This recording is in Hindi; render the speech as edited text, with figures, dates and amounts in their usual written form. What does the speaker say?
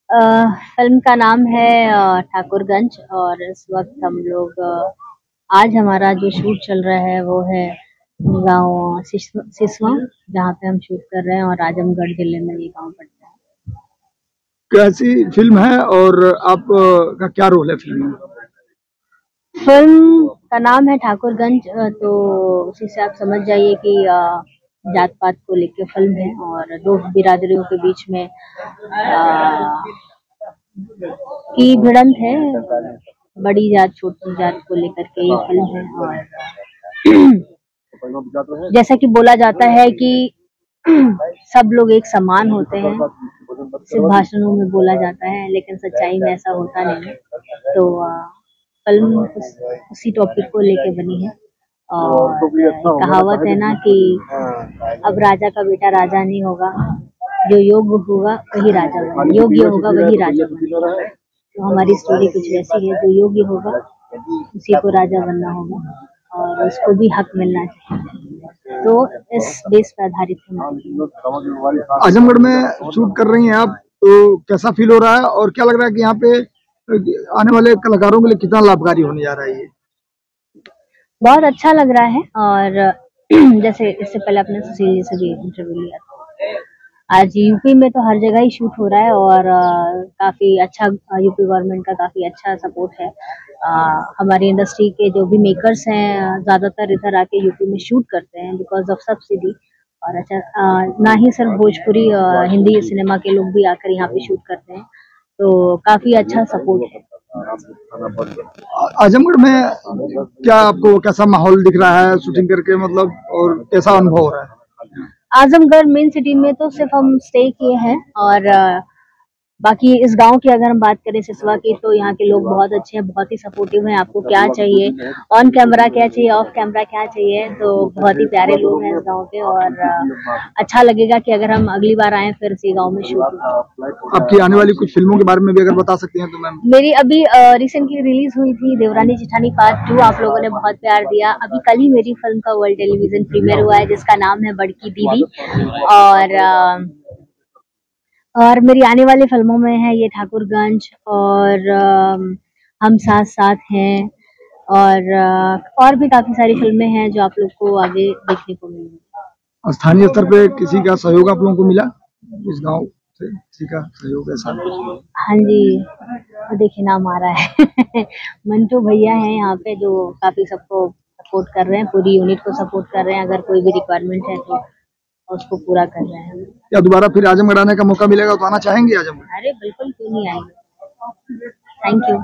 फिल्म का नाम है ठाकुरगंज। और इस वक्त हम लोग आज हमारा जो शूट चल रहा है वो है गांव सिसवा, जहाँ पे हम शूट कर रहे हैं, और आजमगढ़ जिले में ये गांव पड़ता है। कैसी फिल्म है और आप का क्या रोल है फिल्म में? फिल्म का नाम है ठाकुरगंज, तो उसी से आप समझ जाइए कि जात पात को लेके फिल्म है और दो बिरादरियों के बीच में की भिड़ंत है। बड़ी जात छोटी जात को लेकर के ये फिल्म है। और जैसा कि बोला जाता है कि सब लोग एक समान होते हैं, सिर्फ भाषणों में बोला जाता है, लेकिन सच्चाई में ऐसा होता नहीं है। तो फिल्म उसी टॉपिक को लेके बनी है। और कहावत है ना कि अब राजा का बेटा राजा नहीं होगा, जो योग्य होगा वही राजा बने, योग्य होगा वही राजा बने। तो हमारी स्टोरी कुछ वैसी है, जो योग्य होगा उसी को राजा बनना होगा और उसको भी हक मिलना चाहिए। तो इस बेस पर आधारित है। आजमगढ़ में शूट कर रही हैं आप, तो कैसा फील हो रहा है और क्या लग रहा है कि यहाँ पे आने वाले कलाकारों के लिए कितना लाभकारी होने जा रहा है ये? बहुत अच्छा लग रहा है। और जैसे इससे पहले अपने सुशील जी से भी इंटरव्यू लिया था। आज यूपी में तो हर जगह ही शूट हो रहा है और काफी अच्छा यूपी गवर्नमेंट का काफी अच्छा सपोर्ट है। हमारी इंडस्ट्री के जो भी मेकर्स हैं ज्यादातर इधर आके यूपी में शूट करते हैं बिकॉज ऑफ सब्सिडी। और अच्छा ना ही सिर्फ भोजपुरी हिंदी सिनेमा के लोग भी आकर यहाँ पे शूट करते हैं, तो काफी अच्छा सपोर्ट है। आजमगढ़ में क्या आपको कैसा माहौल दिख रहा है शूटिंग करके, मतलब, और कैसा अनुभव हो रहा है? आजमगढ़ मेन सिटी में तो सिर्फ हम स्टे किए हैं, और बाकी इस गांव की अगर हम बात करें सिसवा की, तो यहाँ के लोग बहुत अच्छे हैं, बहुत ही सपोर्टिव हैं। आपको क्या चाहिए, ऑन कैमरा क्या चाहिए, ऑफ कैमरा क्या चाहिए, तो बहुत ही प्यारे लोग हैं इस गांव के। और अच्छा लगेगा कि अगर हम अगली बार आए फिर इसी गांव में शूट। आपकी आने वाली कुछ फिल्मों के बारे में भी अगर बता सकती हैं तो मैम। मेरी अभी रिसेंटली रिलीज हुई थी देवरानी जेठानी पार्ट 2, आप लोगों ने बहुत प्यार दिया। अभी कल ही मेरी फिल्म का वर्ल्ड टेलीविजन प्रीमियर हुआ है, जिसका नाम है बड़की दीदी। और मेरी आने वाली फिल्मों में है ये ठाकुरगंज और हम साथ साथ हैं, और भी काफी सारी फिल्में हैं जो आप लोग को आगे देखने को मिलेंगी। स्थानीय स्तर पे किसी का सहयोग आप लोगों को मिला इस गांव से, किसी का सहयोग ऐसा? हाँ जी, तो देखिए नाम आ रहा है मंटू भैया हैं यहाँ पे, जो काफी सबको सपोर्ट कर रहे हैं, पूरी यूनिट को सपोर्ट कर रहे हैं। अगर कोई भी रिक्वायरमेंट है तो उसको पूरा कर रहे हैं। क्या दोबारा फिर आजमगढ़ आने का मौका मिलेगा तो आना चाहेंगे आजमगढ़? अरे बिल्कुल, क्यों नहीं आएंगे। Thank you.